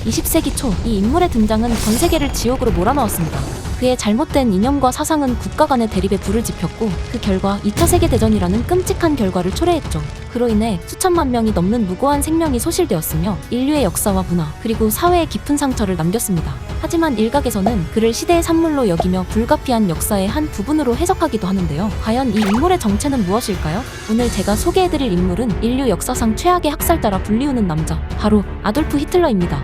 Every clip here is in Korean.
20세기 초 이 인물의 등장은 전 세계를 지옥으로 몰아넣었습니다. 그의 잘못된 이념과 사상은 국가 간의 대립에 불을 지폈고 그 결과 2차 세계대전이라는 끔찍한 결과를 초래했죠. 그로 인해 수천만 명이 넘는 무고한 생명이 소실되었으며 인류의 역사와 문화 그리고 사회에 깊은 상처를 남겼습니다. 하지만 일각에서는 그를 시대의 산물로 여기며 불가피한 역사의 한 부분으로 해석하기도 하는데요. 과연 이 인물의 정체는 무엇일까요? 오늘 제가 소개해드릴 인물은 인류 역사상 최악의 학살자라 불리우는 남자, 바로 아돌프 히틀러입니다.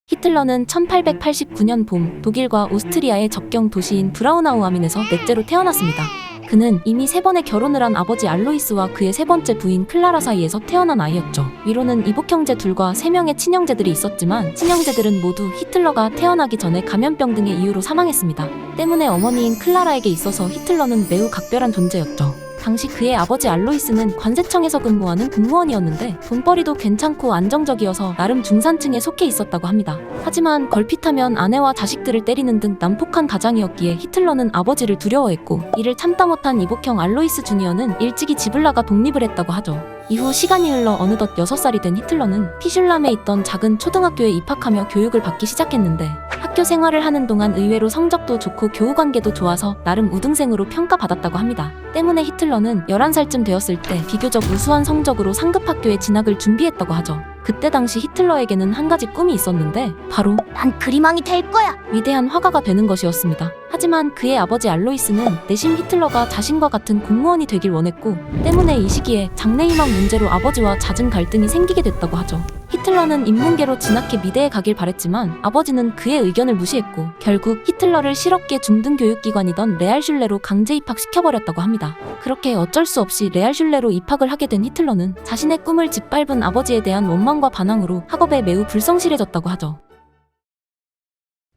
히틀러는 1889년 봄 독일과 오스트리아의 접경 도시인 브라우나우 아민에서 넷째로 태어났습니다. 그는 이미 3번의 결혼을 한 아버지 알로이스와 그의 3번째 부인 클라라 사이에서 태어난 아이였죠. 위로는 이복 형제 둘과 3명의 친형제들이 있었지만 친형제들은 모두 히틀러가 태어나기 전에 감염병 등의 이유로 사망했습니다. 때문에 어머니인 클라라에게 있어서 히틀러는 매우 각별한 존재였죠. 당시 그의 아버지 알로이스는 관세청에서 근무하는 공무원이었는데 돈벌이도 괜찮고 안정적이어서 나름 중산층에 속해 있었다고 합니다. 하지만 걸핏하면 아내와 자식들을 때리는 등 난폭한 가장이었기에 히틀러는 아버지를 두려워했고 이를 참다 못한 이복형 알로이스 주니어는 일찍이 집을 나가 독립을 했다고 하죠. 이후 시간이 흘러 어느덧 6살이 된 히틀러는 피슐람에 있던 작은 초등학교에 입학하며 교육을 받기 시작했는데 학교 생활을 하는 동안 의외로 성적도 좋고 교우관계도 좋아서 나름 우등생으로 평가받았다고 합니다. 때문에 히틀러는 11살쯤 되었을 때 비교적 우수한 성적으로 상급 학교에 진학을 준비했다고 하죠. 그때 당시 히틀러에게는 한 가지 꿈이 있었는데 바로 난 그림왕이 될 거야. 위대한 화가가 되는 것이었습니다. 하지만 그의 아버지 알로이스는 내심 히틀러가 자신과 같은 공무원이 되길 원했고 때문에 이 시기에 장래희망 문제로 아버지와 잦은 갈등이 생기게 됐다고 하죠. 히틀러는 인문계로 진학해 미대에 가길 바랬지만 아버지는 그의 의견을 무시했고 결국 히틀러를 실업계 중등교육기관이던 레알슐레로 강제 입학시켜버렸다고 합니다. 그렇게 어쩔 수 없이 레알슐레로 입학을 하게 된 히틀러는 자신의 꿈을 짓밟은 아버지에 대한 원망과 반항으로 학업에 매우 불성실해졌다고 하죠.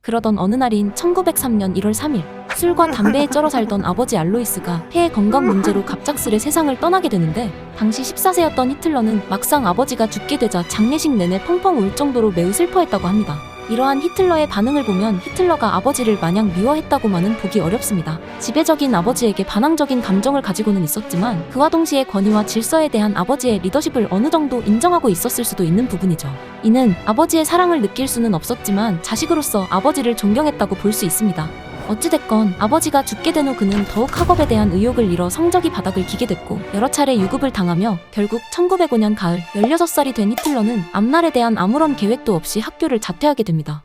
그러던 어느 날인 1903년 1월 3일 술과 담배에 쩔어 살던 아버지 알로이스가 폐의 건강 문제로 갑작스레 세상을 떠나게 되는데 당시 14세였던 히틀러는 막상 아버지가 죽게 되자 장례식 내내 펑펑 울 정도로 매우 슬퍼했다고 합니다. 이러한 히틀러의 반응을 보면 히틀러가 아버지를 마냥 미워했다고만은 보기 어렵습니다. 지배적인 아버지에게 반항적인 감정을 가지고는 있었지만 그와 동시에 권위와 질서에 대한 아버지의 리더십을 어느 정도 인정하고 있었을 수도 있는 부분이죠. 이는 아버지의 사랑을 느낄 수는 없었지만 자식으로서 아버지를 존경했다고 볼 수 있습니다. 어찌됐건 아버지가 죽게 된 후 그는 더욱 학업에 대한 의욕을 잃어 성적이 바닥을 기게 됐고 여러 차례 유급을 당하며 결국 1905년 가을 16살이 된 히틀러는 앞날에 대한 아무런 계획도 없이 학교를 자퇴하게 됩니다.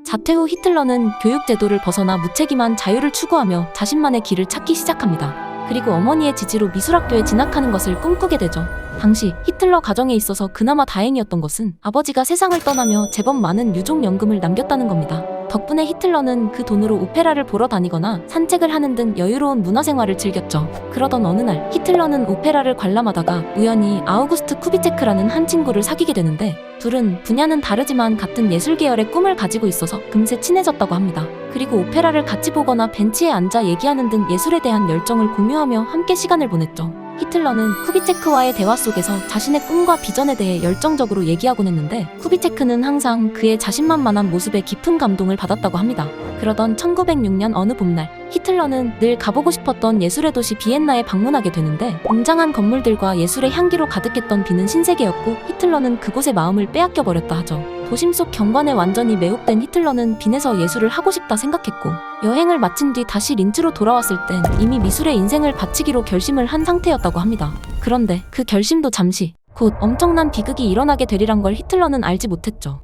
자퇴 후 히틀러는 교육 제도를 벗어나 무책임한 자유를 추구하며 자신만의 길을 찾기 시작합니다. 그리고 어머니의 지지로 미술학교에 진학하는 것을 꿈꾸게 되죠. 당시 히틀러 가정에 있어서 그나마 다행이었던 것은 아버지가 세상을 떠나며 제법 많은 유족연금을 남겼다는 겁니다. 덕분에 히틀러는 그 돈으로 오페라를 보러 다니거나 산책을 하는 등 여유로운 문화생활을 즐겼죠. 그러던 어느 날 히틀러는 오페라를 관람하다가 우연히 아우구스트 쿠비체크라는 한 친구를 사귀게 되는데 둘은 분야는 다르지만 같은 예술 계열의 꿈을 가지고 있어서 금세 친해졌다고 합니다. 그리고 오페라를 같이 보거나 벤치에 앉아 얘기하는 등 예술에 대한 열정을 공유하며 함께 시간을 보냈죠. 히틀러는 쿠비체크와의 대화 속에서 자신의 꿈과 비전에 대해 열정적으로 얘기하곤 했는데 쿠비체크는 항상 그의 자신만만한 모습에 깊은 감동을 받았다고 합니다. 그러던 1906년 어느 봄날 히틀러는 늘 가보고 싶었던 예술의 도시 비엔나에 방문하게 되는데 웅장한 건물들과 예술의 향기로 가득했던 비는 신세계였고 히틀러는 그곳에 마음을 빼앗겨 버렸다 하죠. 도심 속 경관에 완전히 매혹된 히틀러는 빈에서 예술을 하고 싶다 생각했고 여행을 마친 뒤 다시 린츠로 돌아왔을 땐 이미 미술에 인생을 바치기로 결심을 한 상태였다고 합니다. 그런데 그 결심도 잠시 곧 엄청난 비극이 일어나게 되리란 걸 히틀러는 알지 못했죠.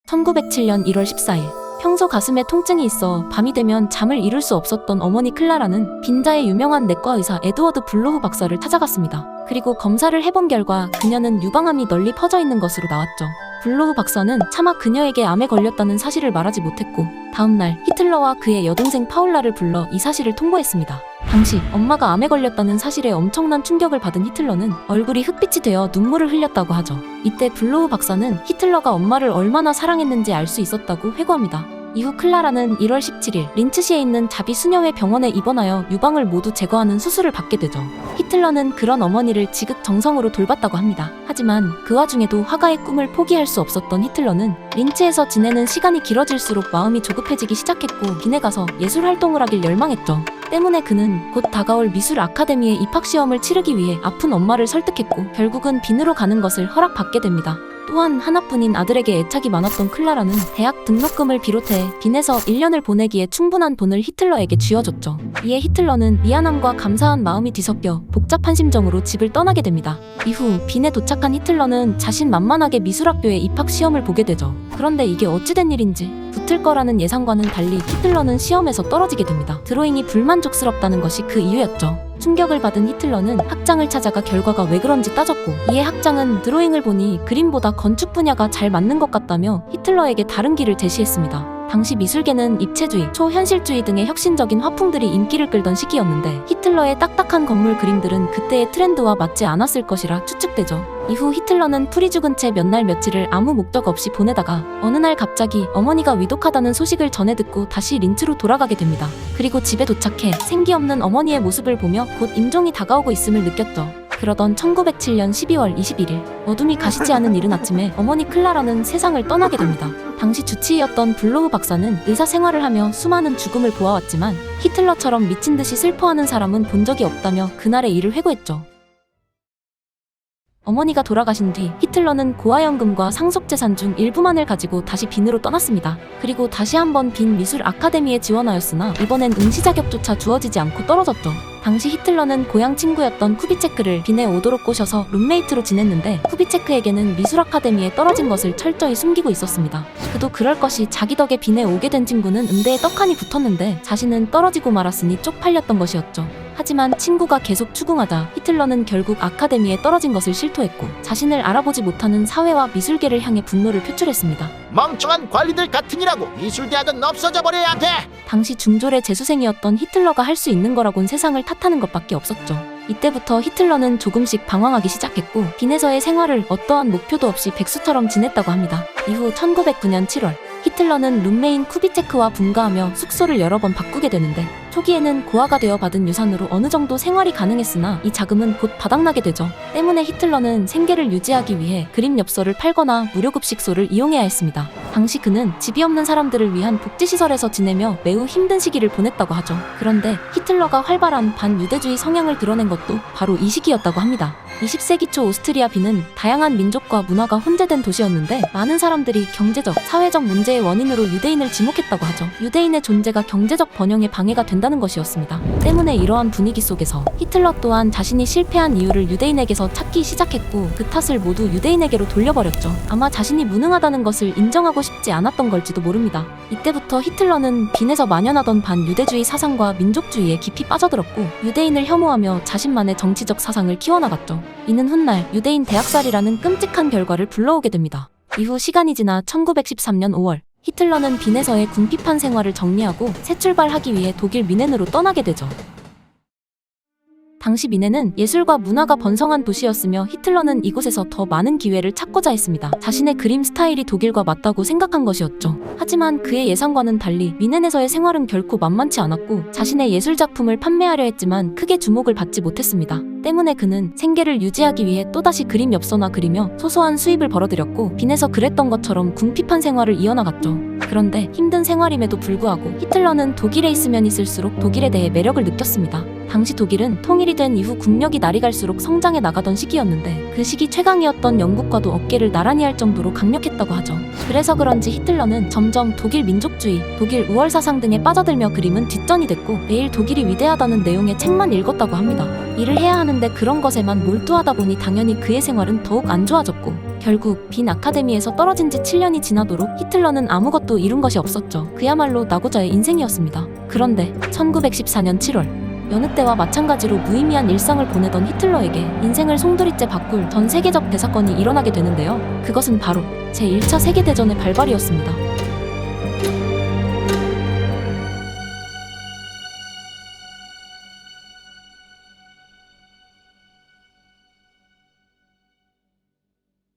1907년 1월 14일 평소 가슴에 통증이 있어 밤이 되면 잠을 이룰 수 없었던 어머니 클라라는 빈자의 유명한 내과 의사 에드워드 블로후 박사를 찾아갔습니다. 그리고 검사를 해본 결과 그녀는 유방암이 널리 퍼져 있는 것으로 나왔죠. 블로후 박사는 차마 그녀에게 암에 걸렸다는 사실을 말하지 못했고 다음날 히틀러와 그의 여동생 파울라를 불러 이 사실을 통보했습니다. 당시 엄마가 암에 걸렸다는 사실에 엄청난 충격을 받은 히틀러는 얼굴이 흑빛이 되어 눈물을 흘렸다고 하죠. 이때 블로우 박사는 히틀러가 엄마를 얼마나 사랑했는지 알 수 있었다고 회고합니다. 이후 클라라는 1월 17일 린츠시에 있는 자비 수녀회 병원에 입원하여 유방을 모두 제거하는 수술을 받게 되죠. 히틀러는 그런 어머니를 지극정성으로 돌봤다고 합니다. 하지만 그 와중에도 화가의 꿈을 포기할 수 없었던 히틀러는 린츠에서 지내는 시간이 길어질수록 마음이 조급해지기 시작했고 빈에 가서 예술 활동을 하길 열망했죠. 때문에 그는 곧 다가올 미술 아카데미에 입학 시험을 치르기 위해 아픈 엄마를 설득했고 결국은 빈으로 가는 것을 허락받게 됩니다. 또한 하나뿐인 아들에게 애착이 많았던 클라라는 대학 등록금을 비롯해 빈에서 1년을 보내기에 충분한 돈을 히틀러에게 쥐어줬죠. 이에 히틀러는 미안함과 감사한 마음이 뒤섞여 복잡한 심정으로 집을 떠나게 됩니다. 이후 빈에 도착한 히틀러는 자신만만하게 미술학교에 입학 시험을 보게 되죠. 그런데 이게 어찌된 일인지 붙을 거라는 예상과는 달리 히틀러는 시험에서 떨어지게 됩니다. 드로잉이 불만족스럽다는 것이 그 이유였죠. 충격을 받은 히틀러는 학장을 찾아가 결과가 왜 그런지 따졌고, 이에 학장은 드로잉을 보니 그림보다 건축 분야가 잘 맞는 것 같다며 히틀러에게 다른 길을 제시했습니다. 당시 미술계는 입체주의, 초현실주의 등의 혁신적인 화풍들이 인기를 끌던 시기였는데 히틀러의 딱딱한 건물 그림들은 그때의 트렌드와 맞지 않았을 것이라 추측되죠. 이후 히틀러는 풀이 죽은 채 몇 날 며칠을 아무 목적 없이 보내다가 어느 날 갑자기 어머니가 위독하다는 소식을 전해 듣고 다시 린츠로 돌아가게 됩니다. 그리고 집에 도착해 생기 없는 어머니의 모습을 보며 곧 임종이 다가오고 있음을 느꼈죠. 그러던 1907년 12월 21일 어둠이 가시지 않은 이른 아침에 어머니 클라라는 세상을 떠나게 됩니다. 당시 주치의였던 블로우 박사는 의사 생활을 하며 수많은 죽음을 보아왔지만 히틀러처럼 미친 듯이 슬퍼하는 사람은 본 적이 없다며 그날의 일을 회고했죠. 어머니가 돌아가신 뒤 히틀러는 고아연금과 상속재산 중 일부만을 가지고 다시 빈으로 떠났습니다. 그리고 다시 한번 빈 미술 아카데미에 지원하였으나 이번엔 응시 자격조차 주어지지 않고 떨어졌죠. 당시 히틀러는 고향 친구였던 쿠비체크를 빈에 오도록 꼬셔서 룸메이트로 지냈는데 쿠비체크에게는 미술 아카데미에 떨어진 것을 철저히 숨기고 있었습니다. 그도 그럴 것이 자기 덕에 빈에 오게 된 친구는 음대에 떡하니 붙었는데 자신은 떨어지고 말았으니 쪽팔렸던 것이었죠. 하지만 친구가 계속 추궁하자 히틀러는 결국 아카데미에 떨어진 것을 실토했고 자신을 알아보지 못하는 사회와 미술계를 향해 분노를 표출했습니다. 멍청한 관리들 같으니라고 미술대학은 없어져 버려야 돼. 당시 중졸의 재수생이었던 히틀러가 할 수 있는 거라곤 세상을 탓하는 것밖에 없었죠. 이때부터 히틀러는 조금씩 방황하기 시작했고 빈에서의 생활을 어떠한 목표도 없이 백수처럼 지냈다고 합니다. 이후 1909년 7월 히틀러는 룸메인 쿠비체크와 분가하며 숙소를 여러 번 바꾸게 되는데 초기에는 고아가 되어 받은 유산으로 어느 정도 생활이 가능했으나 이 자금은 곧 바닥나게 되죠. 때문에 히틀러는 생계를 유지하기 위해 그림 엽서를 팔거나 무료급식소를 이용해야 했습니다. 당시 그는 집이 없는 사람들을 위한 복지시설에서 지내며 매우 힘든 시기를 보냈다고 하죠. 그런데 히틀러가 활발한 반유대주의 성향을 드러낸 것도 바로 이 시기였다고 합니다. 20세기 초 오스트리아 빈은 다양한 민족과 문화가 혼재된 도시였는데 많은 사람들이 경제적, 사회적 문제의 원인으로 유대인을 지목했다고 하죠. 유대인의 존재가 경제적 번영에 방해가 된다는 것이었습니다. 때문에 이러한 분위기 속에서 히틀러 또한 자신이 실패한 이유를 유대인에게서 찾기 시작했고 그 탓을 모두 유대인에게로 돌려버렸죠. 아마 자신이 무능하다는 것을 인정하고 싶지 않았던 걸지도 모릅니다. 이때부터 히틀러는 빈에서 만연하던 반유대주의 사상과 민족주의에 깊이 빠져들었고 유대인을 혐오하며 자신만의 정치적 사상을 키워나갔죠. 이는 훗날 유대인 대학살이라는 끔찍한 결과를 불러오게 됩니다. 이후 시간이 지나 1913년 5월 히틀러는 빈에서의 궁핍한 생활을 정리하고 새 출발하기 위해 독일 뮌헨으로 떠나게 되죠. 당시 뮌헨은 예술과 문화가 번성한 도시였으며 히틀러는 이곳에서 더 많은 기회를 찾고자 했습니다. 자신의 그림 스타일이 독일과 맞다고 생각한 것이었죠. 하지만 그의 예상과는 달리 뮌헨에서의 생활은 결코 만만치 않았고 자신의 예술작품을 판매하려 했지만 크게 주목을 받지 못했습니다. 때문에 그는 생계를 유지하기 위해 또다시 그림 엽서나 그리며 소소한 수입을 벌어들였고 빈에서 그랬던 것처럼 궁핍한 생활을 이어나갔죠. 그런데 힘든 생활임에도 불구하고 히틀러는 독일에 있으면 있을수록 독일에 대해 매력을 느꼈습니다. 당시 독일은 통일이 된 이후 국력이 날이 갈수록 성장해 나가던 시기였는데 그 시기 최강이었던 영국과도 어깨를 나란히 할 정도로 강력했다고 하죠. 그래서 그런지 히틀러는 점점 독일 민족주의, 독일 우월 사상 등에 빠져들며 그림은 뒷전이 됐고 매일 독일이 위대하다는 내용의 책만 읽었다고 합니다. 일을 해야 하는데 그런 것에만 몰두하다 보니 당연히 그의 생활은 더욱 안 좋아졌고 결국 빈 아카데미에서 떨어진 지 7년이 지나도록 히틀러는 아무것도 이룬 것이 없었죠. 그야말로 낙오자의 인생이었습니다. 그런데 1914년 7월 여느 때와 마찬가지로 무의미한 일상을 보내던 히틀러에게 인생을 송두리째 바꿀 전 세계적 대사건이 일어나게 되는데요. 그것은 바로 제1차 세계대전의 발발이었습니다.